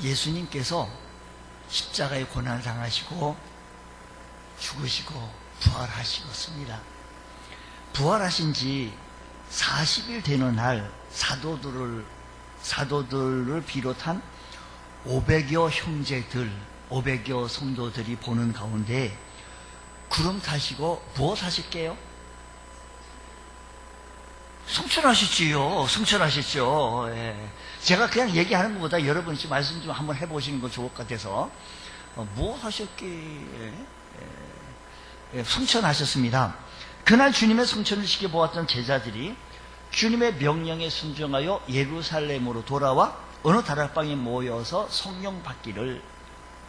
예수님께서 십자가의 고난을 당하시고 죽으시고 부활하시겠습니다. 부활하신 지 40일 되는 날 사도들을 비롯한 500여 형제들, 500여 성도들이 보는 가운데 구름 타시고 무엇 하실게요? 승천하셨지요. 승천하셨죠. 예. 제가 그냥 얘기하는 것보다 여러분이 말씀 좀 한번 해보시는 거 좋을 것 같아서 무엇 하셨기? 승천하셨습니다. 그날 주님의 승천을 지켜보았던 제자들이 주님의 명령에 순종하여 예루살렘으로 돌아와 어느 다락방에 모여서 성령 받기를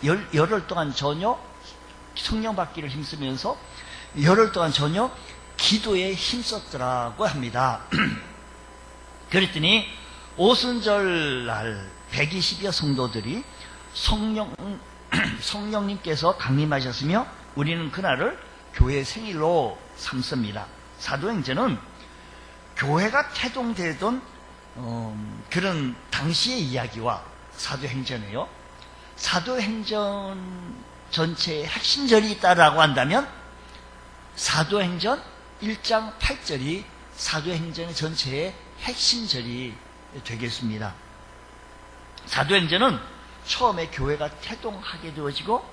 열흘 동안 전혀 성령 받기를 힘쓰면서 열흘 동안 전혀 기도에 힘썼더라고 합니다. 그랬더니 오순절 날 120여 성도들이 성령님께서 강림하셨으며 우리는 그날을 교회 생일로 삼습니다. 사도행전은 교회가 태동되던 그런 당시의 이야기와 사도행전이에요. 사도행전 전체의 핵심절이 있다라고 한다면 사도행전 1장 8절이 사도행전 전체의 핵심절이 되겠습니다. 사도행전은 처음에 교회가 태동하게 되어지고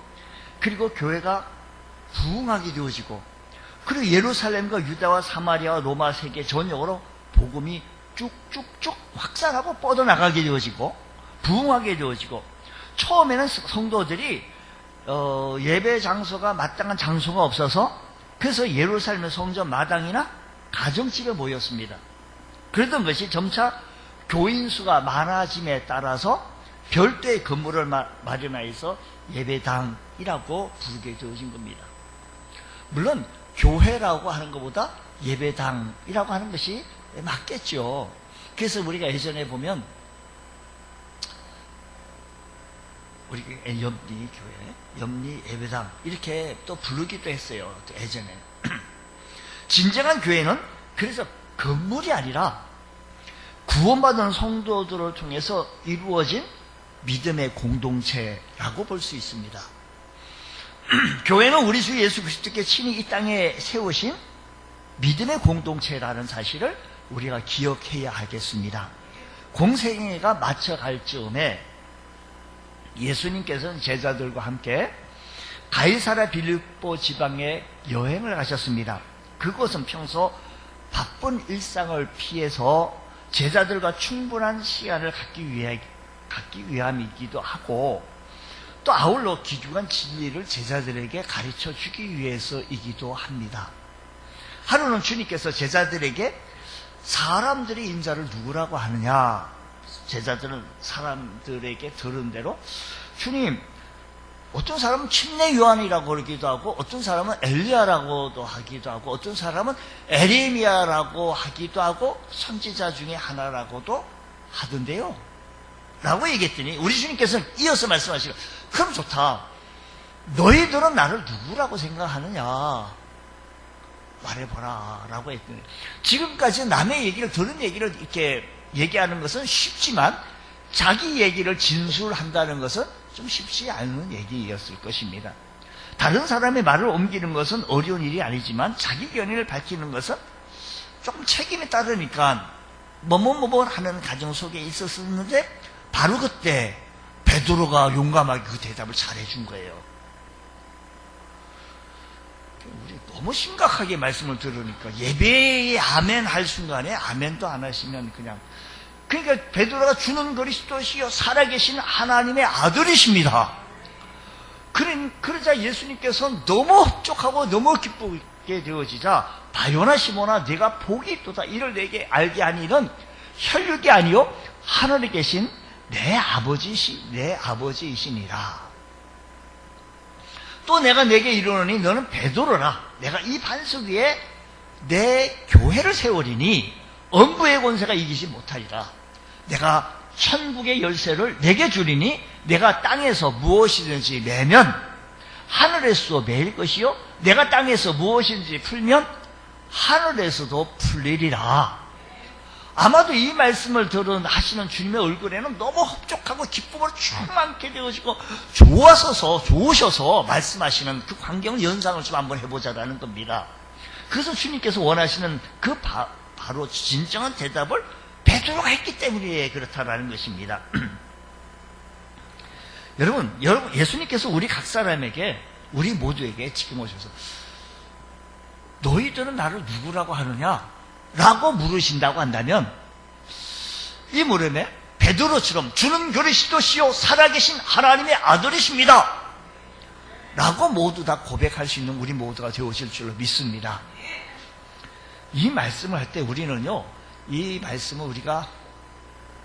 그리고 교회가 부흥하게 되어지고 그리고 예루살렘과 유다와 사마리아와 로마 세계 전역으로 복음이 쭉쭉쭉 확산하고 뻗어나가게 되어지고 부흥하게 되어지고 처음에는 성도들이 예배 장소가 마땅한 장소가 없어서 그래서 예루살렘의 성전 마당이나 가정집에 모였습니다. 그러던 것이 점차 교인 수가 많아짐에 따라서 별도의 건물을 마련하여서 예배당이라고 부르게 되어진 겁니다. 물론 교회라고 하는 것보다 예배당이라고 하는 것이 맞겠죠. 그래서 우리가 예전에 보면 우리 염리 교회, 염리 예배당 이렇게 또 부르기도 했어요. 또 예전에. 진정한 교회는 그래서 건물이 아니라 구원받은 성도들을 통해서 이루어진 믿음의 공동체라고 볼 수 있습니다. 교회는 우리 주 예수 그리스도께 친히 이 땅에 세우신 믿음의 공동체라는 사실을 우리가 기억해야 하겠습니다. 공생애가 맞춰갈 즈음에 예수님께서는 제자들과 함께 가이사랴 빌립보 지방에 여행을 가셨습니다. 그곳은 평소 바쁜 일상을 피해서 제자들과 충분한 시간을 갖기 위함이기도 하고 또 아울러 귀중한 진리를 제자들에게 가르쳐 주기 위해서이기도 합니다. 하루는 주님께서 제자들에게 사람들이 인자를 누구라고 하느냐, 제자들은 사람들에게 들은 대로 주님, 어떤 사람은 침례 요한이라고 그러기도 하고 어떤 사람은 엘리야라고도 하기도 하고 어떤 사람은 에레미야라고 하기도 하고 선지자 중에 하나라고도 하던데요 라고 얘기했더니 우리 주님께서는 이어서 말씀하시고 그럼 좋다, 너희들은 나를 누구라고 생각하느냐 말해보라 라고 했더니 지금까지 남의 얘기를 들은 얘기를 이렇게 얘기하는 것은 쉽지만 자기 얘기를 진술한다는 것은 좀 쉽지 않은 얘기였을 것입니다. 다른 사람의 말을 옮기는 것은 어려운 일이 아니지만 자기 견해를 밝히는 것은 조금 책임이 따르니까 뭐뭐 하는 가정 속에 있었는데 바로 그때 베드로가 용감하게 그 대답을 잘해준 거예요. 우리 너무 심각하게 말씀을 들으니까 예배에 아멘 할 순간에 아멘도 안 하시면 그냥 그러니까 베드로가 주는 그리스도시요 살아계신 하나님의 아들이십니다. 그러자 예수님께서는 너무 흡족하고 너무 기쁘게 되어지자 바요나 시몬아 네가 복이 있도다, 이를 내게 알게 하니는 혈육이 아니요 하늘에 계신 내 아버지이시니라. 또 내가 내게 이르노니 너는 베드로라. 내가 이 반석 위에 내 교회를 세우리니 엄부의 권세가 이기지 못하리라. 내가 천국의 열쇠를 내게 주리니 내가 땅에서 무엇이든지 매면 하늘에서도 매일 것이요 내가 땅에서 무엇이든지 풀면 하늘에서도 풀리리라. 아마도 이 말씀을 들은 하시는 주님의 얼굴에는 너무 흡족하고 기쁨으로 충만케 되어지고 좋으셔서 말씀하시는 그 광경을 연상을 좀 한번 해보자라는 겁니다. 그래서 주님께서 원하시는 그 바로 진정한 대답을 베드로가 했기 때문에 그렇다라는 것입니다. 여러분, 예수님께서 우리 각 사람에게, 우리 모두에게 지금 오셔서 너희들은 나를 누구라고 하느냐? 라고 물으신다고 한다면 이 물음에 베드로처럼 주는 그리스도시요 살아계신 하나님의 아들이십니다 라고 모두 다 고백할 수 있는 우리 모두가 되어질 줄로 믿습니다. 이 말씀을 할 때 우리는요, 이 말씀을 우리가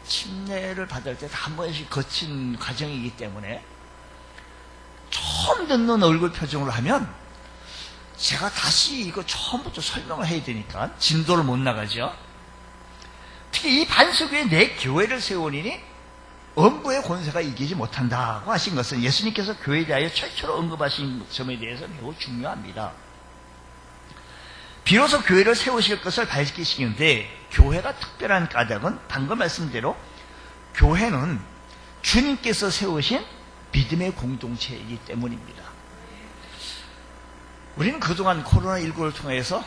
침례를 받을 때 한 번씩 거친 과정이기 때문에 처음 듣는 얼굴 표정으로 하면 제가 다시 이거 처음부터 설명을 해야 되니까 진도를 못 나가죠. 특히 이 반석 위에 내 교회를 세우니 음부의 권세가 이기지 못한다고 하신 것은 예수님께서 교회에 대하여 최초로 언급하신 점에 대해서 매우 중요합니다. 비로소 교회를 세우실 것을 밝히시는데 교회가 특별한 까닭은 방금 말씀대로 교회는 주님께서 세우신 믿음의 공동체이기 때문입니다. 우리는 그동안 코로나19를 통해서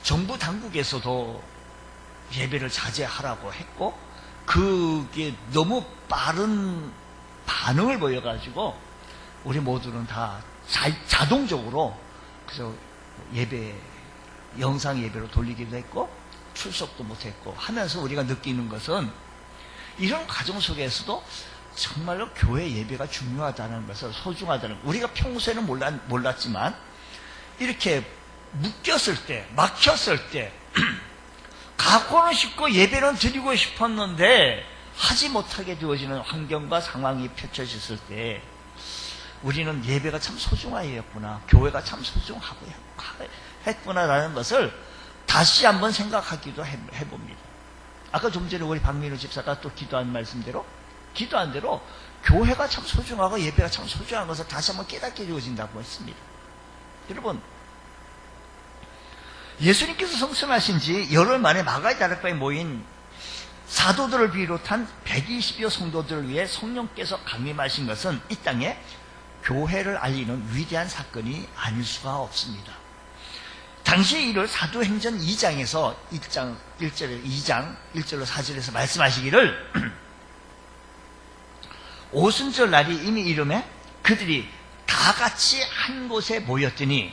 정부 당국에서도 예배를 자제하라고 했고 그게 너무 빠른 반응을 보여가지고 우리 모두는 다 자동적으로 그래서 영상 예배로 돌리기도 했고 출석도 못했고 하면서 우리가 느끼는 것은 이런 과정 속에서도 정말로 교회 예배가 중요하다는 것을, 소중하다는, 우리가 평소에는 몰랐지만 이렇게 묶였을 때, 막혔을 때 가고는 싶고 예배는 드리고 싶었는데 하지 못하게 되어지는 환경과 상황이 펼쳐졌을 때 우리는 예배가 참 소중하였구나, 교회가 참 소중하고 했구나라는 것을 다시 한번 생각하기도 해봅니다. 아까 좀 전에 우리 박민우 집사가 또 기도한 대로 교회가 참 소중하고 예배가 참 소중한 것을 다시 한번 깨닫게 되어진다고 했습니다. 여러분, 예수님께서 성천하신 지 열흘 만에 마가의 다락방에 모인 사도들을 비롯한 120여 성도들을 위해 성령께서 강림하신 것은 이 땅에 교회를 알리는 위대한 사건이 아닐 수가 없습니다. 당시 이를 사도행전 2장에서 2장 1절로 4절에서 말씀하시기를 오순절 날이 이미 이름에 그들이 다 같이 한 곳에 모였더니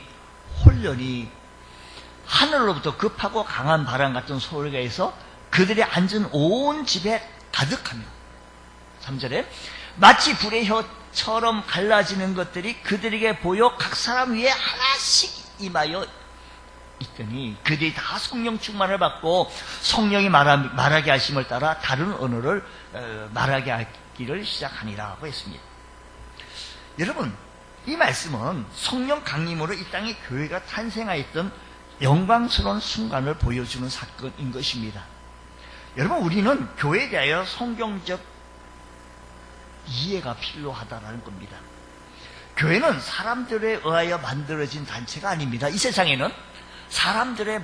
홀련히 하늘로부터 급하고 강한 바람 같은 소리가 해서 그들이 앉은 온 집에 가득하며 3절에 마치 불의 혀처럼 갈라지는 것들이 그들에게 보여 각 사람 위에 하나씩 임하여 있더니 그들이 다 성령 충만을 받고 성령이 말하게 하심을 따라 다른 언어를 말하게 하기를 시작하니라고 했습니다. 여러분, 이 말씀은 성령 강림으로 이 땅에 교회가 탄생하였던 영광스러운 순간을 보여주는 사건인 것입니다. 여러분, 우리는 교회에 대하여 성경적 이해가 필요하다는 겁니다. 교회는 사람들에 의하여 만들어진 단체가 아닙니다. 이 세상에는 사람들에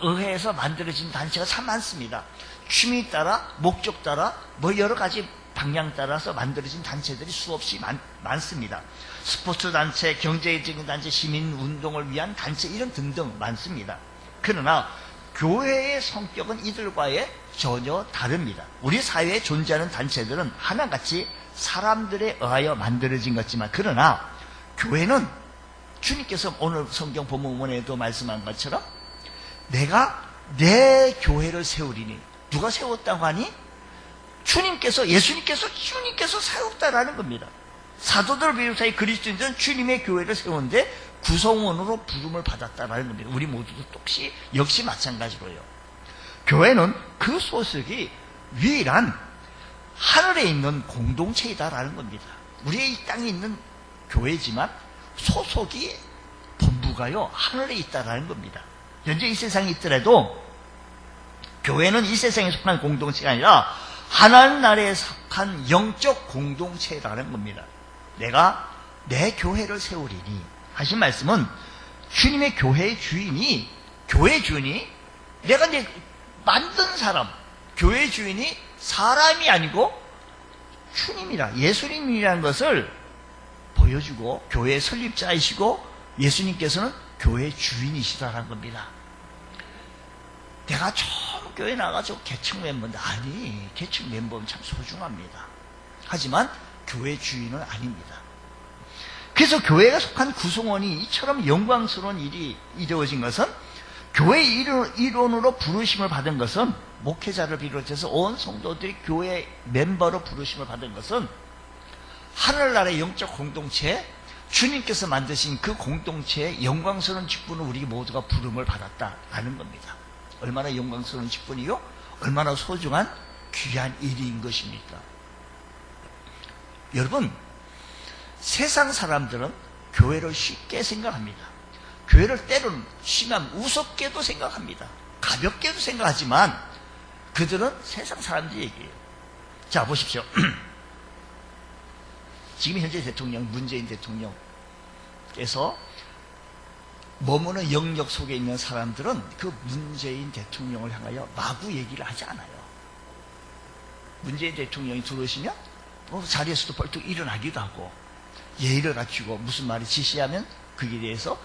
의해서 만들어진 단체가 참 많습니다. 취미 따라, 목적 따라, 여러 가지 방향 따라서 만들어진 단체들이 수없이 많습니다. 스포츠 단체, 경제적인 단체, 시민 운동을 위한 단체 이런 등등 많습니다. 그러나 교회의 성격은 이들과의 전혀 다릅니다. 우리 사회에 존재하는 단체들은 하나같이 사람들에 의하여 만들어진 것지만 그러나 교회는 주님께서 오늘 성경 본문에도 말씀한 것처럼 내가 내 교회를 세우리니, 누가 세웠다고 하니? 주님께서 세웠다라는 겁니다. 사도들 비롯하여 그리스도인들은 주님의 교회를 세우는데 구성원으로 부름을 받았다라는 겁니다. 우리 모두도 역시 마찬가지로요. 교회는 그 소속이 유일한 하늘에 있는 공동체이다라는 겁니다. 우리의 이 땅에 있는 교회지만 소속이 본부가요 하늘에 있다라는 겁니다. 현재 이 세상에 있더라도 교회는 이 세상에 속한 공동체가 아니라 하나님 나라에 속한 영적 공동체라는 겁니다. 내가 내 교회를 세우리니 하신 말씀은 주님의 교회의 주인이, 교회 주인이 내가 내 만든 사람, 교회 주인이 사람이 아니고 주님이라, 예수님이라는 것을 보여주고, 교회 설립자이시고 예수님께서는 교회 주인이시다라는 겁니다. 내가 처음 교회 나가서 개척 멤버인데, 아니, 개척 멤버는 참 소중합니다. 하지만 교회 주인은 아닙니다. 그래서 교회가 속한 구성원이 이처럼 영광스러운 일이 이루어진 것은, 교회 일원으로 부르심을 받은 것은, 목회자를 비롯해서 온 성도들이 교회 멤버로 부르심을 받은 것은 하늘나라의 영적 공동체, 주님께서 만드신 그 공동체의 영광스러운 직분을 우리 모두가 부름을 받았다라는 겁니다. 얼마나 영광스러운 직분이요? 얼마나 소중한 귀한 일인 것입니까? 여러분, 세상 사람들은 교회를 쉽게 생각합니다. 교회를 때로는 심한 우습게도 생각합니다. 가볍게도 생각하지만 그들은 세상 사람들 얘기예요. 자, 보십시오. 지금 현재 대통령, 문재인 대통령께서 머무는 영역 속에 있는 사람들은 그 문재인 대통령을 향하여 마구 얘기를 하지 않아요. 문재인 대통령이 들어오시면 자리에서도 벌떡 일어나기도 하고, 예의를 갖추고 무슨 말을 지시하면 거기에 대해서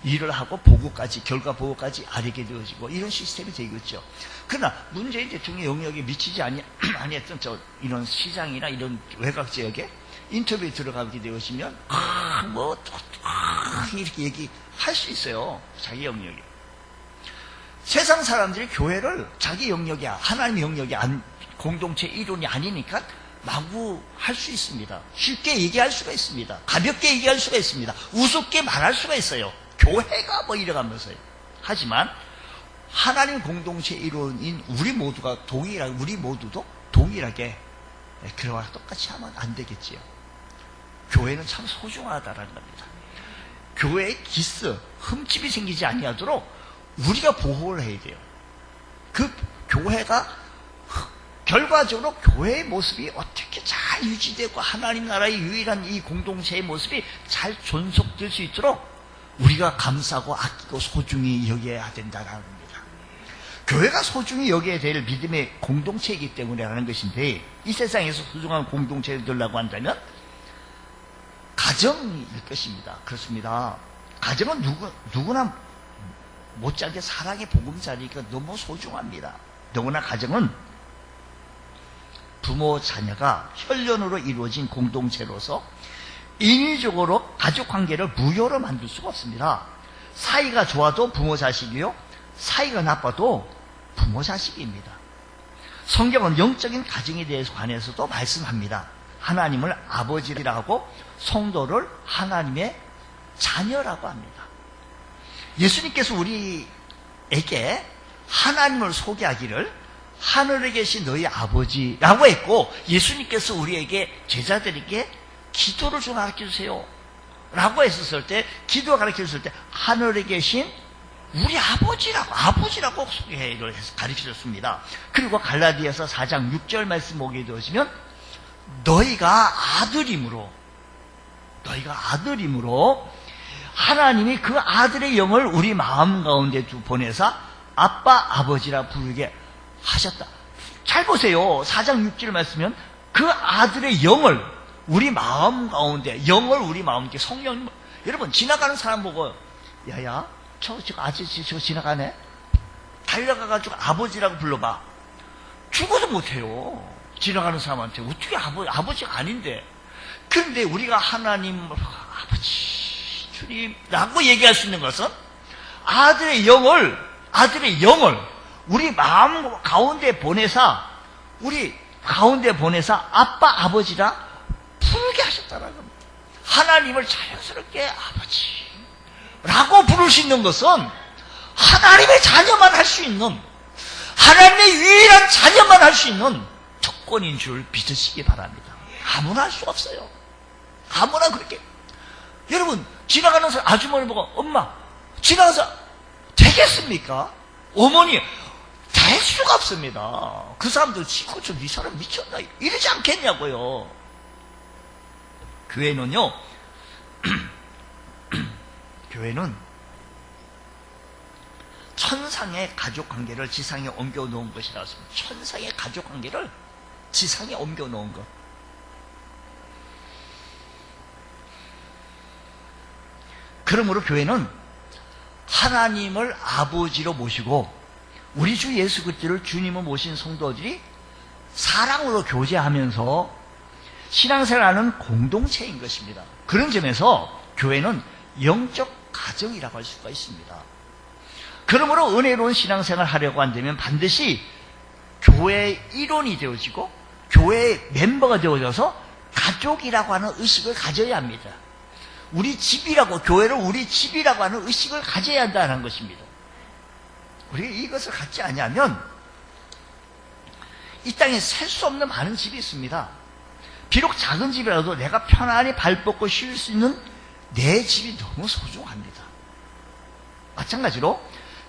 일을 하고 보고까지, 결과 보고까지 알게 되어지고, 이런 시스템이 되겠죠. 그러나 문재인 대통령 영역에 미치지 아니했던 이런 시장이나 이런 외곽 지역에 인터뷰에 들어가게 되어지면 이렇게 얘기할 수 있어요. 자기 영역에. 세상 사람들이 교회를 자기 영역이, 하나님의 영역이 공동체 이론이 아니니까 마구 할 수 있습니다. 쉽게 얘기할 수가 있습니다. 가볍게 얘기할 수가 있습니다. 우습게 말할 수가 있어요. 교회가 뭐 이래가면서요. 하지만 하나님 공동체 이론인 우리 모두도 동일하게 그와 똑같이 하면 안 되겠지요. 교회는 참 소중하다라는 겁니다. 교회에 흠집이 생기지 아니하도록 우리가 보호를 해야 돼요. 그 교회가 결과적으로 교회의 모습이 어떻게 잘 유지되고 하나님 나라의 유일한 이 공동체의 모습이 잘 존속될 수 있도록 우리가 감싸고 아끼고 소중히 여겨야 된다는 겁니다. 교회가 소중히 여겨야 될 믿음의 공동체이기 때문에라는 것인데, 이 세상에서 소중한 공동체를 되려고 한다면 가정일 것입니다. 그렇습니다. 가정은 누구나 못지않게 사랑의 보금자리가 너무 소중합니다. 더구나 가정은 부모 자녀가 혈연으로 이루어진 공동체로서 인위적으로 가족관계를 무효로 만들 수가 없습니다. 사이가 좋아도 부모 자식이요, 사이가 나빠도 부모 자식입니다. 성경은 영적인 가정에 대해서 관해서도 말씀합니다. 하나님을 아버지라고 하고 성도를 하나님의 자녀라고 합니다. 예수님께서 우리에게 하나님을 소개하기를 하늘에 계신 너희 아버지라고 했고, 예수님께서 우리에게 제자들에게 기도를 좀 가르쳐주세요 라고 했었을 때, 기도 가르쳐줬을 때 하늘에 계신 우리 아버지라고 소개를 해서 가르쳐줬습니다. 그리고 갈라디아서 4장 6절 말씀 보게 되시면 너희가 아들임으로 하나님이 그 아들의 영을 우리 마음 가운데 보내사 아빠 아버지라 부르게 하셨다. 잘 보세요. 4장 6절 말씀은 그 아들의 영을 우리 마음 가운데, 영을 우리 마음 가운데, 성령, 여러분 지나가는 사람 보고 야야 저 아저씨 저 지나가네, 달려가가지고 아버지라고 불러봐. 죽어도 못해요. 지나가는 사람한테 어떻게 아버지가 아닌데. 그런데 우리가 하나님 아버지 주님라고 얘기할 수 있는 것은 아들의 영을 우리 마음 가운데 보내사 아빠 아버지라 부르게 하셨다는 겁니다. 하나님을 자연스럽게 아버지라고 부를 수 있는 것은 하나님의 자녀만 할 수 있는, 하나님의 유일한 자녀만 할 수 있는 특권인 줄 믿으시기 바랍니다. 아무나 할 수가 없어요. 아무나 그렇게. 여러분 지나가는 사람 아주머니 보고 엄마 지나가서 되겠습니까? 어머니 될 수가 없습니다. 그 사람들 치고 좀 이 사람 미쳤나 이러지 않겠냐고요. 교회는요, 천상의 가족관계를 지상에 옮겨놓은 것이라고 했습니다. 천상의 가족관계를 지상에 옮겨놓은 것. 그러므로 교회는 하나님을 아버지로 모시고 우리 주 예수 그리스도를 주님으로 모신 성도들이 사랑으로 교제하면서 신앙생활하는 공동체인 것입니다. 그런 점에서 교회는 영적 가정이라고 할 수가 있습니다. 그러므로 은혜로운 신앙생활을 하려고 한다면 반드시 교회의 일원이 되어지고 교회의 멤버가 되어져서 가족이라고 하는 의식을 가져야 합니다. 우리 집이라고, 교회를 우리 집이라고 하는 의식을 가져야 한다는 것입니다. 우리가 이것을 갖지 않으면 이 땅에 살 수 없는 많은 집이 있습니다. 비록 작은 집이라도 내가 편안히 발 뻗고 쉴 수 있는 내 집이 너무 소중합니다. 마찬가지로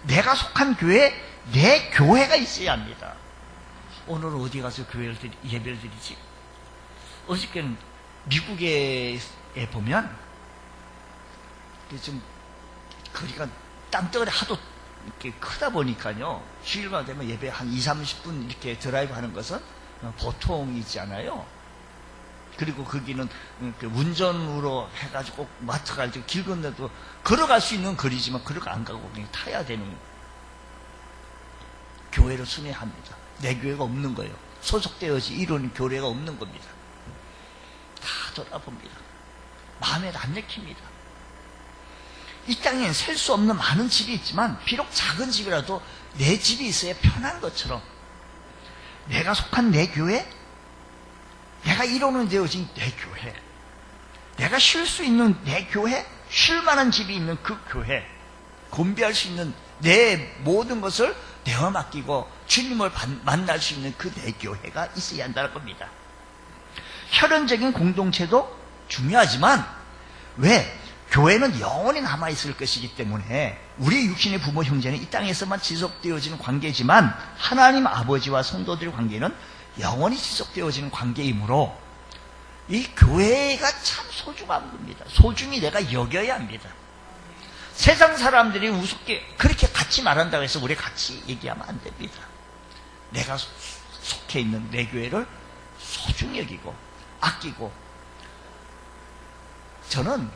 내가 속한 교회에 내 교회가 있어야 합니다. 오늘은 어디 가서 예배를 드리지? 어저께는 미국에 보면 좀 거리가 땅덩어리 하도 이렇게 크다 보니까요, 주일만 되면 예배 한 20-30분 이렇게 드라이브 하는 것은 보통이지 않아요. 그리고 거기는 운전으로 해가지고 마트 갈 때 길 건너도 걸어갈 수 있는 거리지만 그렇게 안 가고 그냥 타야 되는 교회를 순회합니다. 내 교회가 없는 거예요. 소속되어지 이루는 교회가 없는 겁니다. 다 돌아봅니다. 마음에 안 내킵니다. 이 땅엔 셀 수 없는 많은 집이 있지만 비록 작은 집이라도 내 집이 있어야 편한 것처럼 내가 속한 내 교회, 내가 이루는 되어진 내 교회, 내가 쉴 수 있는 내 교회, 쉴 만한 집이 있는 그 교회, 건배할 수 있는 내 모든 것을 내어 맡기고 주님을 만날 수 있는 그 내 교회가 있어야 한다는 겁니다. 혈연적인 공동체도 중요하지만 왜? 교회는 영원히 남아있을 것이기 때문에 우리 육신의 부모 형제는 이 땅에서만 지속되어지는 관계지만 하나님 아버지와 성도들의 관계는 영원히 지속되어지는 관계이므로 이 교회가 참 소중한 겁니다. 소중히 내가 여겨야 합니다. 세상 사람들이 우습게 그렇게 같이 말한다고 해서 우리 같이 얘기하면 안 됩니다. 내가 속해 있는 내 교회를 소중히 여기고 아끼고, 저는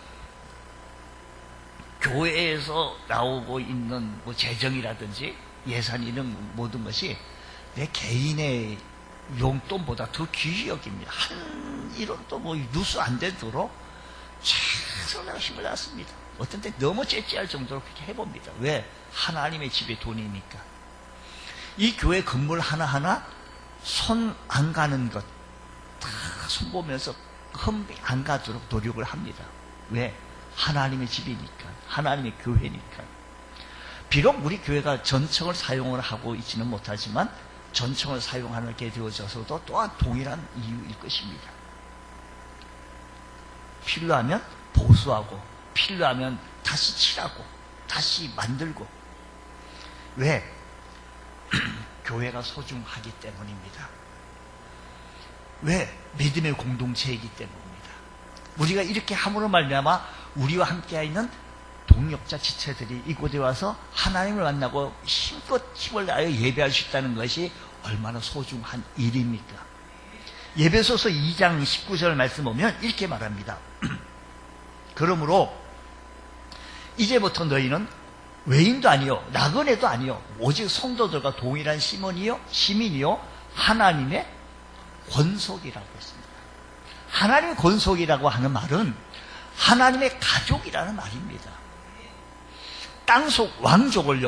교회에서 나오고 있는 뭐 재정이라든지 예산 이런 모든 것이 내 개인의 용돈보다 더 귀히 여깁니다. 한 1원도 뭐 누수 안 되도록 최선을 힘을 다했습니다. 어떤 때 너무 째째할 정도로 그렇게 해봅니다. 왜? 하나님의 집에 돈이니까. 이 교회 건물 하나하나 손 안 가는 것 다 손보면서 흠 안 가도록 노력을 합니다. 왜? 하나님의 집이니까, 하나님의 교회니까. 비록 우리 교회가 전청을 사용을 하고 있지는 못하지만 전청을 사용하게 되어져서도 또한 동일한 이유일 것입니다. 필요하면 보수하고 필요하면 다시 칠하고 다시 만들고. 왜? 교회가 소중하기 때문입니다. 왜? 믿음의 공동체이기 때문입니다. 우리가 이렇게 함으로 말미암아 우리와 함께 있는 동역자 지체들이 이곳에 와서 하나님을 만나고 힘껏 힘을 다하여 예배할 수 있다는 것이 얼마나 소중한 일입니까? 예배소서 2장 19절 말씀 보면 이렇게 말합니다. 그러므로 이제부터 너희는 외인도 아니요 나그네도 아니요 오직 성도들과 동일한 시민이요 하나님의 권속이라고 했습니다. 하나님의 권속이라고 하는 말은 하나님의 가족이라는 말입니다. 땅속 왕족을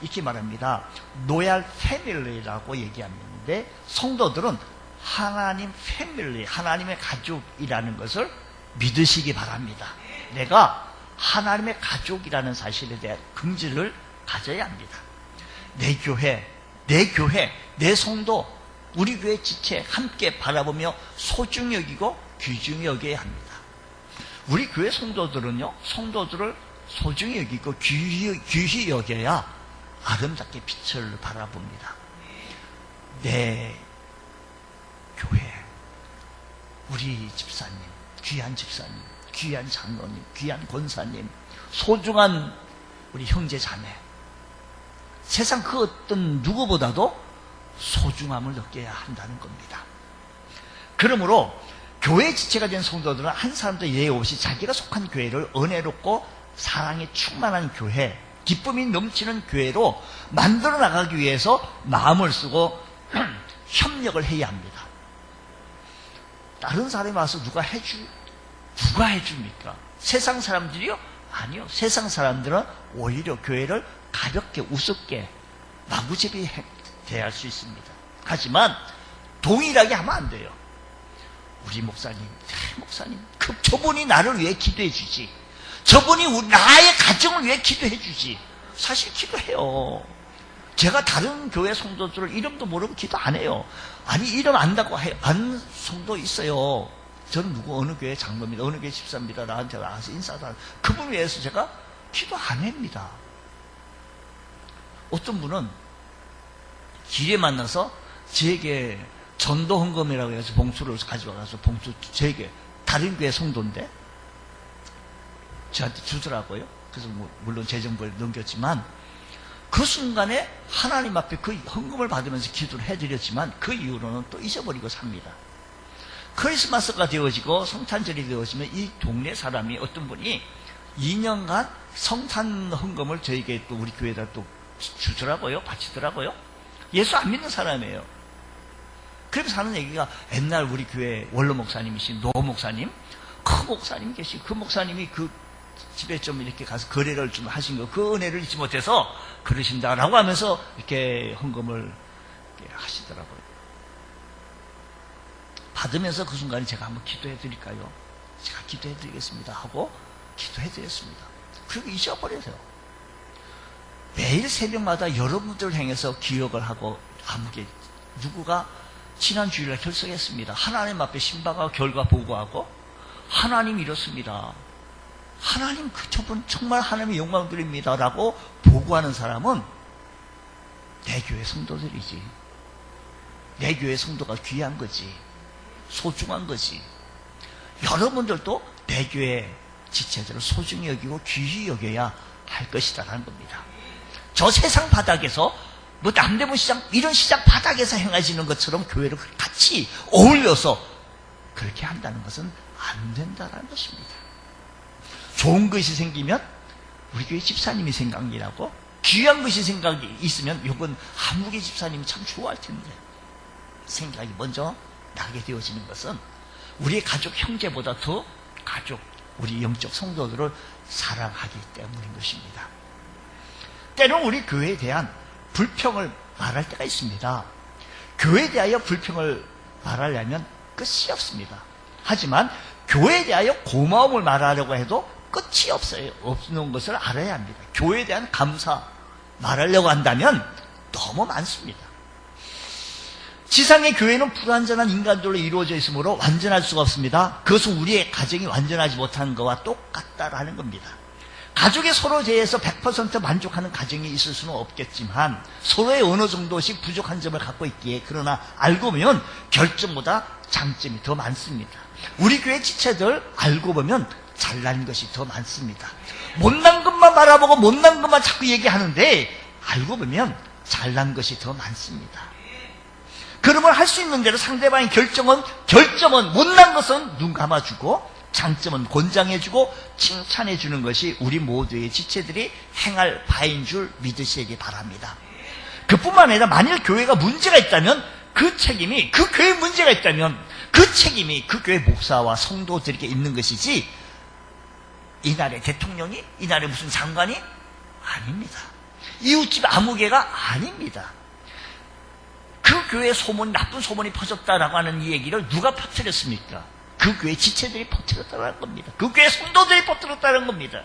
이렇게 말합니다. 로얄 패밀리라고 얘기하는데 성도들은 하나님 패밀리, 하나님의 가족이라는 것을 믿으시기 바랍니다. 내가 하나님의 가족이라는 사실에 대한 긍지를 가져야 합니다. 내 교회, 내 성도, 우리 교회 지체 함께 바라보며 소중히 여기고 귀중히 여겨야 합니다. 우리 교회 성도들은요, 성도들을 소중히 여기고 귀히 여겨야 아름답게 빛을 바라봅니다. 내 교회, 우리 집사님, 귀한 집사님, 귀한 장로님, 귀한 권사님, 소중한 우리 형제 자매, 세상 그 어떤 누구보다도 소중함을 느껴야 한다는 겁니다. 그러므로 교회 지체가 된 성도들은 한 사람도 예외 없이 자기가 속한 교회를 은혜롭고 사랑에 충만한 교회, 기쁨이 넘치는 교회로 만들어 나가기 위해서 마음을 쓰고 협력을 해야 합니다. 다른 사람이 와서 누가 해줍니까? 세상 사람들이요? 아니요. 세상 사람들은 오히려 교회를 가볍게 우습게 마구잡이 대할 수 있습니다. 하지만 동일하게 하면 안 돼요. 우리 목사님, 저분이 나를 위해 기도해 주지. 저분이 나의 가정을 위해 기도해 주지. 사실 기도해요. 제가 다른 교회 성도들을 이름도 모르고 기도 안 해요. 아니, 이름 안다고 안 성도 있어요. 저는 어느 교회 장로입니다. 어느 교회 집사입니다. 나한테 와서 인사도 안, 그분 위해서 제가 기도 안 합니다. 어떤 분은 길에 만나서 제게 전도 헌금이라고 해서 봉투를 가져와서 봉투 제게 다른 교회 성도인데 저한테 주더라고요. 그래서 물론 재정부에 넘겼지만 그 순간에 하나님 앞에 그 헌금을 받으면서 기도를 해드렸지만 그 이후로는 또 잊어버리고 삽니다. 크리스마스가 되어지고 성탄절이 되어지면 이 동네 사람이 어떤 분이 2년간 성탄 헌금을 저에게 또 우리 교회에다 또 주더라고요. 바치더라고요. 예수 안 믿는 사람이에요. 그래서 하는 얘기가 옛날 우리 교회 원로 목사님이신 노 목사님, 그 목사님 계시고 그 목사님이 그 집에 좀 이렇게 가서 거래를 좀 하신 거, 그 은혜를 잊지 못해서 그러신다라고 하면서 이렇게 헌금을 이렇게 하시더라고요. 받으면서 그 순간에 제가 한번 기도해 드릴까요? 제가 기도해 드리겠습니다 하고 기도해 드렸습니다. 그리고 잊어버려서요. 매일 새벽마다 여러분들을 향해서 기억을 하고 아무게 누구가 지난 주일날 결석했습니다. 하나님 앞에 신방하고 결과 보고하고 하나님 이렇습니다. 하나님 저분 정말 하나님의 영광 드립니다 라고 보고하는 사람은 내 교회 성도들이지. 내 교회 성도가 귀한 거지. 소중한 거지. 여러분들도 내 교회 지체들을 소중히 여기고 귀히 여겨야 할 것이다라는 겁니다. 저 세상 바닥에서 뭐 남대문 시장 이런 시장 바닥에서 행해지는 것처럼 교회를 같이 어울려서 그렇게 한다는 것은 안 된다는 것입니다. 좋은 것이 생기면 우리 교회 집사님이 생각이라고, 귀한 것이 생각이 있으면 이건 한무개 집사님이 참 좋아할 텐데 생각이 먼저 나게 되어지는 것은 우리의 가족 형제보다 더 우리 영적 성도들을 사랑하기 때문인 것입니다. 때론 우리 교회에 대한 불평을 말할 때가 있습니다. 교회에 대하여 불평을 말하려면 끝이 없습니다. 하지만 교회에 대하여 고마움을 말하려고 해도 끝이 없는 것을 알아야 합니다. 교회에 대한 감사 말하려고 한다면 너무 많습니다. 지상의 교회는 불완전한 인간들로 이루어져 있으므로 완전할 수가 없습니다. 그것은 우리의 가정이 완전하지 못한 것과 똑같다라는 겁니다. 가족이 서로 대해서 100% 만족하는 가정이 있을 수는 없겠지만 서로의 어느 정도씩 부족한 점을 갖고 있기에, 그러나 알고 보면 결점보다 장점이 더 많습니다. 우리 교회 지체들 알고 보면 잘난 것이 더 많습니다. 못난 것만 바라보고 못난 것만 자꾸 얘기하는데 알고 보면 잘난 것이 더 많습니다. 그러면 할 수 있는 대로 상대방의 결점은 못난 것은 눈 감아주고 장점은 권장해주고 칭찬해주는 것이 우리 모두의 지체들이 행할 바인 줄 믿으시기 바랍니다. 그뿐만 아니라 만일 교회가 문제가 있다면 그 책임이, 그 교회에 문제가 있다면 그 책임이 그 교회 목사와 성도들에게 있는 것이지 이날의 대통령이, 이날의 무슨 장관이 아닙니다. 이웃집 아무개가 아닙니다. 그 교회 소문, 나쁜 소문이 퍼졌다라고 하는 이 얘기를 누가 퍼뜨렸습니까? 그 교회 지체들이 퍼뜨렸다는 겁니다. 그 교회 성도들이 퍼뜨렸다는 겁니다.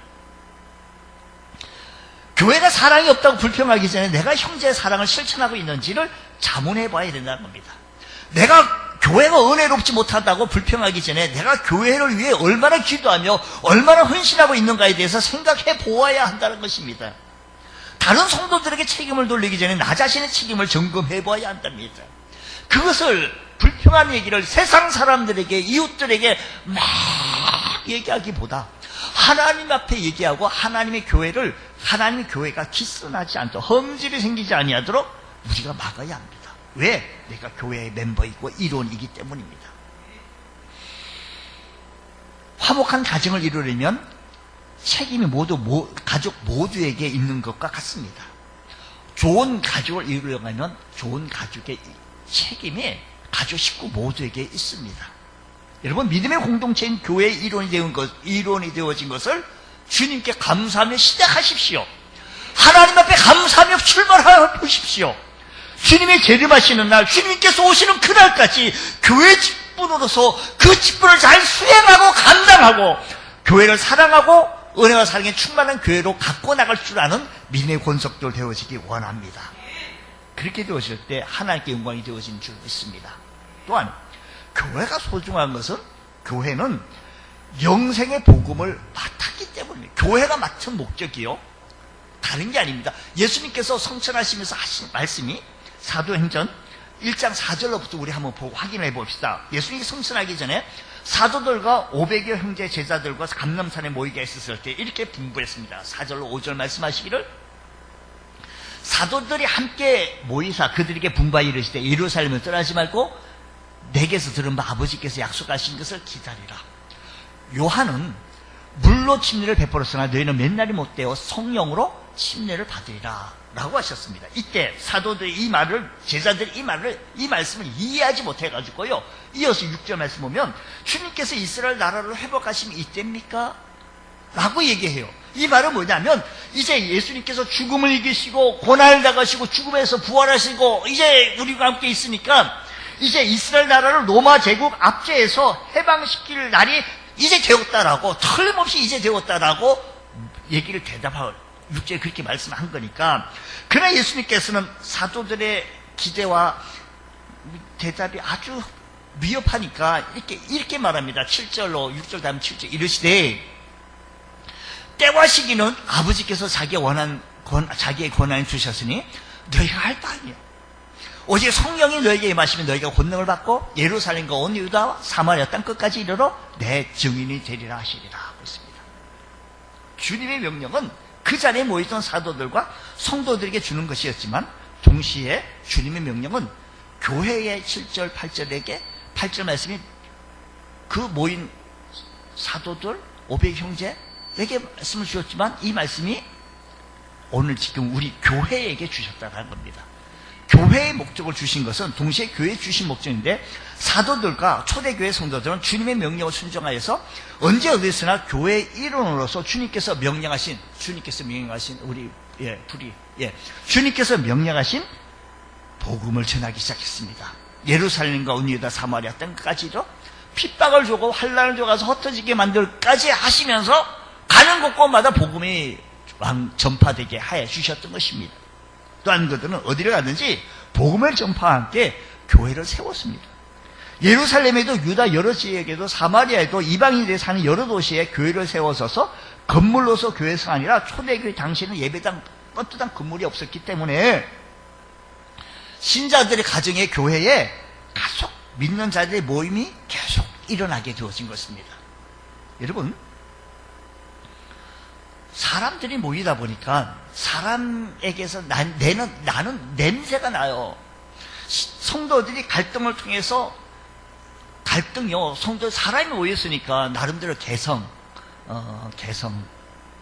교회가 사랑이 없다고 불평하기 전에 내가 형제의 사랑을 실천하고 있는지를 자문해 봐야 된다는 겁니다. 내가 교회가 은혜롭지 못하다고 불평하기 전에 내가 교회를 위해 얼마나 기도하며 얼마나 헌신하고 있는가에 대해서 생각해 보아야 한다는 것입니다. 다른 성도들에게 책임을 돌리기 전에 나 자신의 책임을 점검해 봐야 한답니다. 그것을 불평한 얘기를 세상 사람들에게, 이웃들에게 막 얘기하기보다 하나님 앞에 얘기하고 하나님의 교회를 하나님의 교회가 기스나지 않도록, 험질이 생기지 아니하도록 우리가 막아야 합니다. 왜? 내가 교회의 멤버이고 일원이기 때문입니다. 화목한 가정을 이루려면 책임이 가족 모두에게 있는 것과 같습니다. 좋은 가족을 이루려면 좋은 가족의 책임이 가족 식구 모두에게 있습니다. 여러분, 믿음의 공동체인 교회의 일원이 되어진 것을 주님께 감사하며 시작하십시오. 하나님 앞에 감사하며 출발해 보십시오. 주님이 재림하시는 날, 주님께서 오시는 그날까지 교회 직분으로서 그 직분을 잘 수행하고 감당하고 교회를 사랑하고 은혜와 사랑에 충만한 교회로 갖고 나갈 줄 아는 믿음의 권속들 되어지기 원합니다. 그렇게 되어질 때 하나님께 영광이 되어진 줄 믿습니다. 또한 교회가 소중한 것은, 교회는 영생의 복음을 맡았기 때문에, 교회가 맡은 목적이요 다른 게 아닙니다. 예수님께서 성천하시면서 하신 말씀이 사도행전 1장 4절로부터 우리 한번 보고 확인해 봅시다. 예수님이 성천하기 전에 사도들과 500여 형제 제자들과 감람산에 모이게 했었을 때 이렇게 분부했습니다. 4절로 5절 말씀하시기를, 사도들이 함께 모이사 그들에게 분부하여 이르시되 예루살렘을 떠나지 말고 내게서 들은 바 아버지께서 약속하신 것을 기다리라. 요한은 물로 침례를 베풀었으나 너희는 맨날이 못되어 성령으로 침례를 받으리라 라고 하셨습니다. 이때 사도들이 이 말을, 제자들이 이 말씀을 이해하지 못해가지고요, 이어서 6절 말씀 보면 주님께서 이스라엘 나라를 회복하시면 이때입니까? 라고 얘기해요. 이 말은 뭐냐면 이제 예수님께서 죽음을 이기시고 고난을 당하시고 죽음에서 부활하시고 이제 우리가 함께 있으니까 이제 이스라엘 나라를 로마 제국 압제해서 해방시킬 날이 이제 되었다라고, 틀림없이 이제 되었다라고 얘기를 대답하고 6절에 그렇게 말씀한 거니까, 그러나 예수님께서는 사도들의 기대와 대답이 아주 미흡하니까 이렇게 말합니다. 7절로 6절 다음 7절 이르시되 때와 시기는 아버지께서 자기의 권한을 주셨으니 너희가 할 바 아니야. 오직 성령이 너에게 임하시면 너희가 권능을 받고 예루살렘과 온 유다와 사마리아 땅 끝까지 이르러 내 증인이 되리라 하시리라 하고 있습니다. 주님의 명령은 그 자리에 모였던 사도들과 성도들에게 주는 것이었지만, 동시에 주님의 명령은 교회의 7절 8절에게 8절 말씀이 그 모인 사도들 500 형제에게 말씀을 주셨지만, 이 말씀이 오늘 지금 우리 교회에게 주셨다는 겁니다. 교회의 목적을 주신 것은 동시에 교회에 주신 목적인데, 사도들과 초대교회 성도들은 주님의 명령을 순종하여서 언제 어디서나 교회의 일원으로서 주님께서 명령하신 주님께서 명령하신 복음을 전하기 시작했습니다. 예루살렘과 온 유다 사마리아 땅까지도 핍박을 주고 환난을 줘가서 흩어지게 만들까지 하시면서 가는 곳곳마다 복음이 전파되게 하여 주셨던 것입니다. 또한 그들은 어디를 가든지 복음을 전파와 함께 교회를 세웠습니다. 예루살렘에도 유다 여러 지역에도 사마리아에도 이방인들이 사는 여러 도시에 교회를 세워서서 건물로서 교회가 아니라 초대교회 당시에는 예배당, 떳떳한 건물이 없었기 때문에 신자들의 가정의 교회에 계속 믿는 자들의 모임이 계속 일어나게 되어진 것입니다. 여러분, 사람들이 모이다 보니까 사람에게서 나는 냄새가 나요. 성도들이 갈등을 통해서 성도 사람이 모였으니까 나름대로 개성이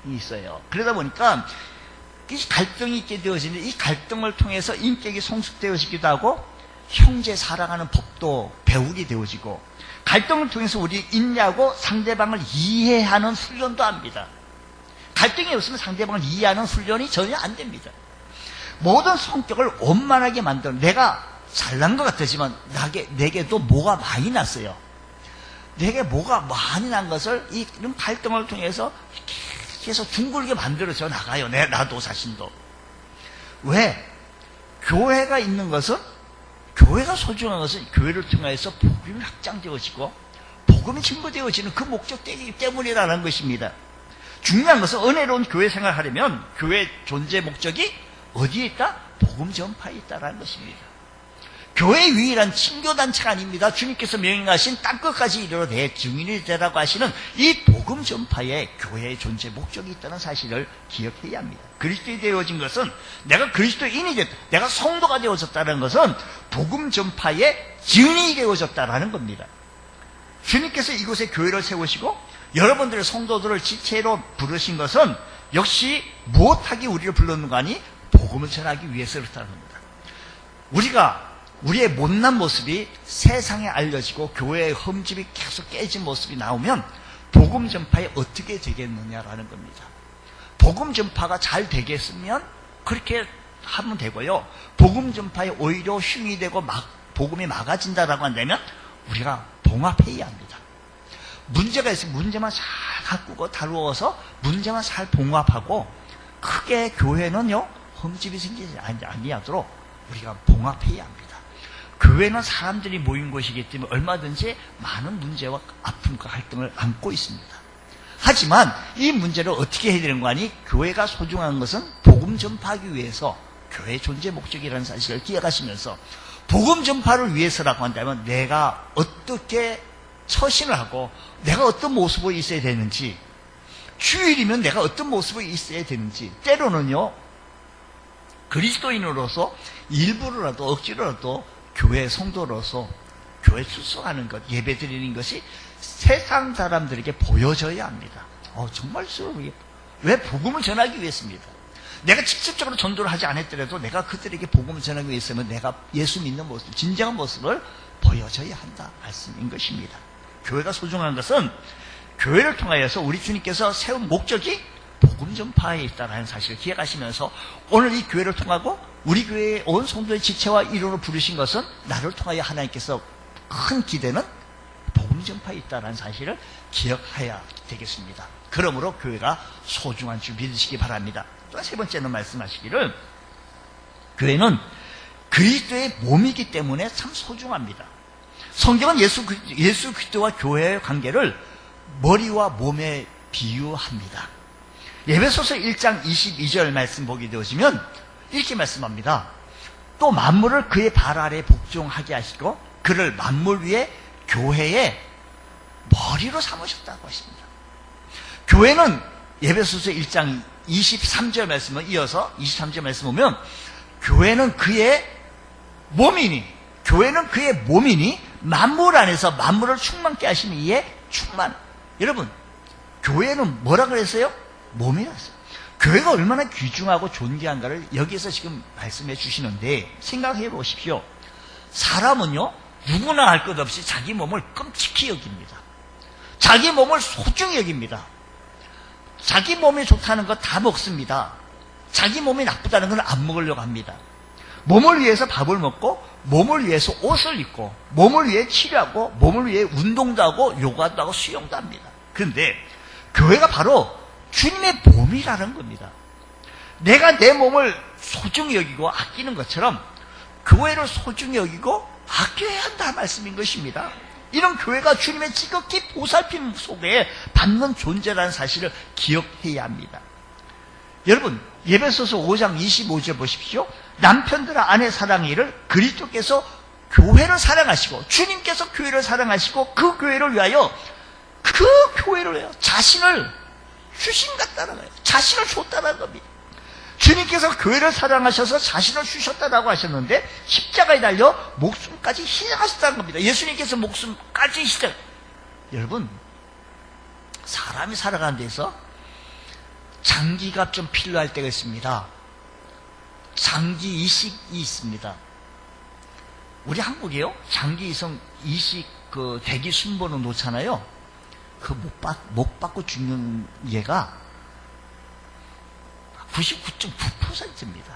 있어요. 그러다 보니까 이 갈등이 있게 되어지는데, 이 갈등을 통해서 인격이 성숙되어지기도 하고 형제 사랑하는 법도 배우게 되어지고, 갈등을 통해서 우리 인내하고 상대방을 이해하는 훈련도 합니다. 갈등이 없으면 상대방을 이해하는 훈련이 전혀 안 됩니다. 모든 성격을 원만하게 만드는, 내가 잘난 것 같지만 내게도 뭐가 많이 났어요. 내게 뭐가 많이 난 것을 이런 갈등을 통해서 계속 둥글게 만들어져 나가요. 나도 자신도. 왜? 교회가 있는 것은, 교회가 소중한 것은 교회를 통해서 복음이 확장되어지고 복음이 증거되어지는 그 목적 때문이라는 것입니다. 중요한 것은 은혜로운 교회 생활을 하려면 교회 존재 목적이 어디에 있다? 복음 전파에 있다라는 것입니다. 교회 유일한 친교단체가 아닙니다. 주님께서 명령하신 땅끝까지 이르러 내 증인이 되라고 하시는 이 복음 전파에 교회의 존재 목적이 있다는 사실을 기억해야 합니다. 그리스도인이 되어진 것은, 내가 그리스도인이 됐다, 내가 성도가 되어졌다는 것은 복음 전파의 증인이 되어졌다는 겁니다. 주님께서 이곳에 교회를 세우시고 여러분들의 성도들을 지체로 부르신 것은 역시 무엇하기 우리를 불렀는가 하니 복음을 전하기 위해서 그렇다는 겁니다. 우리의 못난 모습이 세상에 알려지고 교회의 흠집이 계속 깨진 모습이 나오면 복음 전파에 어떻게 되겠느냐라는 겁니다. 복음 전파가 잘 되겠으면 그렇게 하면 되고요. 복음 전파에 오히려 흉이 되고 복음이 막아진다라고 한다면 우리가 봉합해야 합니다. 문제가 있으면 문제만 잘 가꾸고 다루어서 문제만 잘 봉합하고 크게 교회는요 흠집이 생기지 아니하도록 우리가 봉합해야 합니다. 교회는 사람들이 모인 곳이기 때문에 얼마든지 많은 문제와 아픔과 갈등을 안고 있습니다. 하지만 이 문제를 어떻게 해야 되는 거 아니? 교회가 소중한 것은 복음 전파하기 위해서 교회의 존재 목적이라는 사실을 기억하시면서 복음 전파를 위해서라고 한다면 내가 어떻게 처신을 하고 내가 어떤 모습으로 있어야 되는지, 주일이면 내가 어떤 모습으로 있어야 되는지, 때로는요 그리스도인으로서 일부러라도 억지로라도 교회 성도로서 교회 출석하는 것, 예배 드리는 것이 세상 사람들에게 보여져야 합니다. 정말 왜 복음을 전하기 위해서입니다. 내가 직접적으로 전도를 하지 않았더라도 내가 그들에게 복음을 전하기 위해서면 내가 예수 믿는 모습, 진정한 모습을 보여줘야 한다 말씀인 것입니다. 교회가 소중한 것은 교회를 통하여서 우리 주님께서 세운 목적이 복음 전파에 있다는 사실을 기억하시면서 오늘 이 교회를 통하고 우리 교회의 온 성도의 지체와 일원을 부르신 것은 나를 통하여 하나님께서 큰 기대는 복음 전파에 있다는 사실을 기억해야 되겠습니다. 그러므로 교회가 소중한 줄 믿으시기 바랍니다. 또 세 번째는 말씀하시기를 교회는 그리스도의 몸이기 때문에 참 소중합니다. 성경은 예수 그리스도와 교회의 관계를 머리와 몸에 비유합니다. 에베소서 1장 22절 말씀 보게 되어지면 이렇게 말씀합니다. 또 만물을 그의 발 아래 복종하게 하시고 그를 만물 위에 교회의 머리로 삼으셨다고 하십니다. 교회는 에베소서 1장 23절 말씀을 이어서 23절 말씀 보면 교회는 그의 몸이니 만물 안에서 만물을 충만케 하시는 이의 충만. 여러분, 교회는 뭐라 그랬어요? 몸이었어요. 교회가 얼마나 귀중하고 존귀한가를 여기에서 지금 말씀해 주시는데 생각해 보십시오. 사람은요 누구나 할 것 없이 자기 몸을 끔찍히 여깁니다. 자기 몸을 소중히 여깁니다. 자기 몸이 좋다는 거 다 먹습니다. 자기 몸이 나쁘다는 건 안 먹으려고 합니다. 몸을 위해서 밥을 먹고 몸을 위해서 옷을 입고 몸을 위해 치료하고 몸을 위해 운동도 하고 요가도 하고 수영도 합니다. 그런데 교회가 바로 주님의 몸이라는 겁니다. 내가 내 몸을 소중히 여기고 아끼는 것처럼 교회를 소중히 여기고 아껴야 한다 말씀인 것입니다. 이런 교회가 주님의 지극히 보살핌 속에 받는 존재라는 사실을 기억해야 합니다. 여러분, 에베소서 5장 25절 보십시오. 남편들아 아내 사랑이를 그리스도께서 교회를 사랑하시고 주님께서 교회를 사랑하시고 그 교회를 위하여 자신을 주신 같다는 거예요. 자신을 줬다는 겁니다. 주님께서 교회를 사랑하셔서 자신을 주셨다라고 하셨는데 십자가에 달려 목숨까지 희생하셨다는 겁니다. 예수님께서 목숨까지 희생. 여러분, 사람이 살아가는 데서 장기가 좀 필요할 때가 있습니다. 장기 이식이 있습니다. 우리 한국이요, 장기 이식 대기 순번을 놓잖아요. 못 받고 죽는 얘가 99.9%입니다.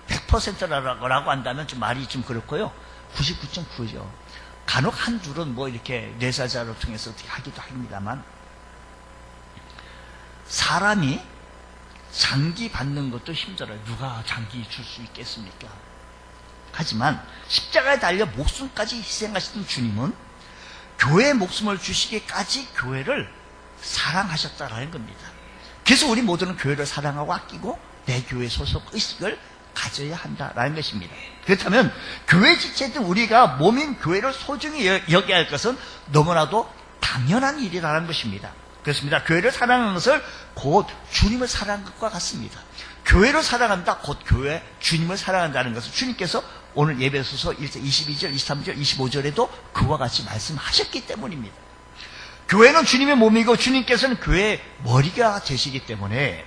100%라고 한다면 좀 말이 좀 그렇고요. 99.9죠. 간혹 한 줄은 이렇게 뇌사자를 통해서 어떻게 하기도 합니다만, 사람이 장기 받는 것도 힘들어요. 누가 장기 줄 수 있겠습니까? 하지만 십자가에 달려 목숨까지 희생하시던 주님은 교회의 목숨을 주시기까지 교회를 사랑하셨다라는 겁니다. 그래서 우리 모두는 교회를 사랑하고 아끼고 내 교회 소속 의식을 가져야 한다라는 것입니다. 그렇다면 교회 지체들 우리가 몸인 교회를 소중히 여겨야 할 것은 너무나도 당연한 일이라는 것입니다. 그렇습니다. 교회를 사랑하는 것을 곧 주님을 사랑하는 것과 같습니다. 교회를 사랑한다, 곧 교회 주님을 사랑한다는 것을 주님께서 오늘 예배소서 1장 22절, 23절, 25절에도 그와 같이 말씀하셨기 때문입니다. 교회는 주님의 몸이고 주님께서는 교회의 머리가 되시기 때문에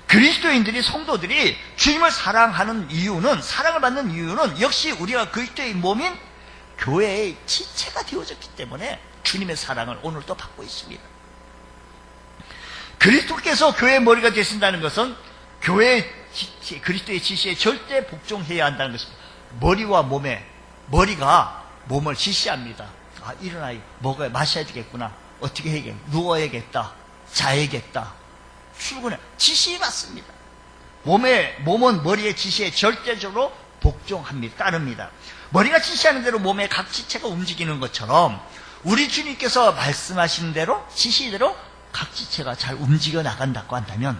그리스도인들이, 성도들이 주님을 사랑하는 이유는, 사랑을 받는 이유는 역시 우리가 그리스도의 몸인 교회의 지체가 되어졌기 때문에 주님의 사랑을 오늘도 받고 있습니다. 그리스도께서 교회의 머리가 되신다는 것은 교회의 지체, 그리스도의 지시에 절대 복종해야 한다는 것입니다. 머리와 몸에, 머리가 몸을 지시합니다. 아, 일어나, 먹어야, 마셔야 되겠구나. 어떻게 해야겠다. 누워야겠다. 자야겠다. 출근해. 지시받습니다. 몸은 머리의 지시에 절대적으로 복종합니다. 따릅니다. 머리가 지시하는 대로 몸의 각 지체가 움직이는 것처럼 우리 주님께서 말씀하신 대로, 지시대로 각 지체가 잘 움직여 나간다고 한다면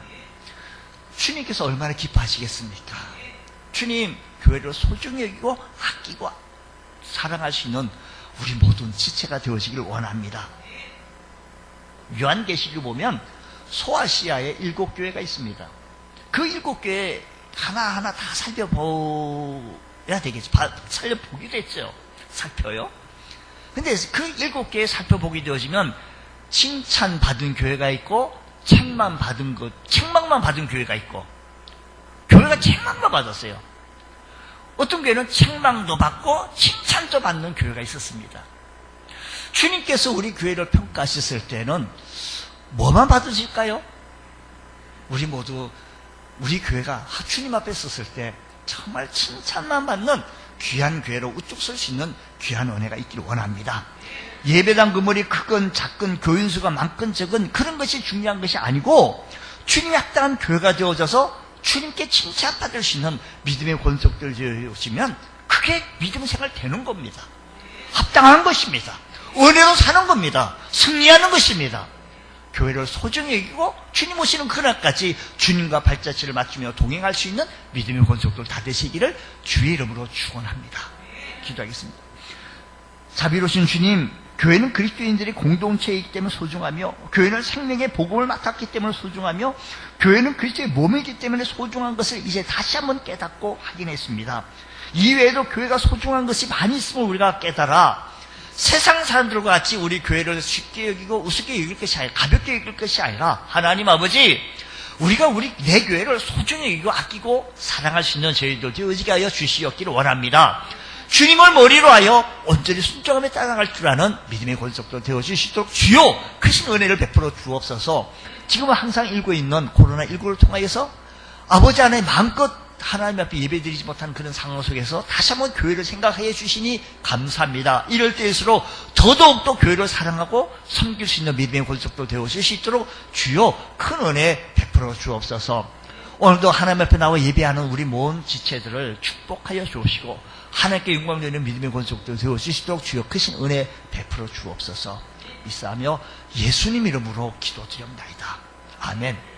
주님께서 얼마나 기뻐하시겠습니까? 주님, 교회를 소중히 여기고 아끼고 사랑할 수 있는 우리 모든 지체가 되어지기를 원합니다. 요한계시를 보면 소아시아에 7교회가 있습니다. 그 7교회 하나하나 다 살펴봐야 되겠죠. 살펴보기도 했죠. 살펴요. 근데 그 7교회 살펴보게 되어지면 칭찬받은 교회가 있고 책망만 받은 교회가 있고, 교회가 책망만 받았어요. 어떤 교회는 책망도 받고 칭찬도 받는 교회가 있었습니다. 주님께서 우리 교회를 평가하셨을 때는 뭐만 받으실까요? 우리 모두 우리 교회가 주님 앞에 섰을 때 정말 칭찬만 받는 귀한 교회로 우뚝 설 수 있는 귀한 은혜가 있기를 원합니다. 예배당 건물이 크건 작건, 교인수가 많건 적은 그런 것이 중요한 것이 아니고 주님이 합당한 교회가 되어져서 주님께 칭찬받을 수 있는 믿음의 권속들 되어지면 그게 믿음 생활 되는 겁니다. 합당한 것입니다. 은혜로 사는 겁니다. 승리하는 것입니다. 교회를 소중히 여기고 주님 오시는 그날까지 주님과 발자취를 맞추며 동행할 수 있는 믿음의 권속들 다 되시기를 주의 이름으로 축원합니다. 기도하겠습니다. 자비로우신 주님, 교회는 그리스도인들의 공동체이기 때문에 소중하며, 교회는 생명의 복음을 맡았기 때문에 소중하며, 교회는 그리스도의 몸이기 때문에 소중한 것을 이제 다시 한번 깨닫고 확인했습니다. 이외에도 교회가 소중한 것이 많이 있음을 우리가 깨달아 세상 사람들과 같이 우리 교회를 쉽게 여기고 우습게 여길 것이 아니라, 가볍게 여길 것이 아니라 하나님 아버지, 우리가 내 교회를 소중히 여기고 아끼고 사랑할 수 있는 저희들 되어지게 하여 주시옵기를 원합니다. 주님을 머리로 하여 온전히 순종하며 따라갈 줄 아는 믿음의 권속도 되어주시도록 주여 크신 은혜를 베풀어 주옵소서. 지금은 항상 일고 있는 코로나19를 통하여서 아버지 안에 마음껏 하나님 앞에 예배드리지 못한 그런 상황 속에서 다시 한번 교회를 생각해 주시니 감사합니다. 이럴 때일수록 더더욱더 교회를 사랑하고 섬길 수 있는 믿음의 권속도 되어줄 수 있도록 주여 큰 은혜 베풀어 주옵소서. 오늘도 하나님 앞에 나와 예배하는 우리 모든 지체들을 축복하여 주시고 하나님께 영광 되는 믿음의 권속도 되어주시도록 주여 크신 은혜 베풀어 주옵소서. 이사하며 예수님 이름으로 기도드립니다. 아멘.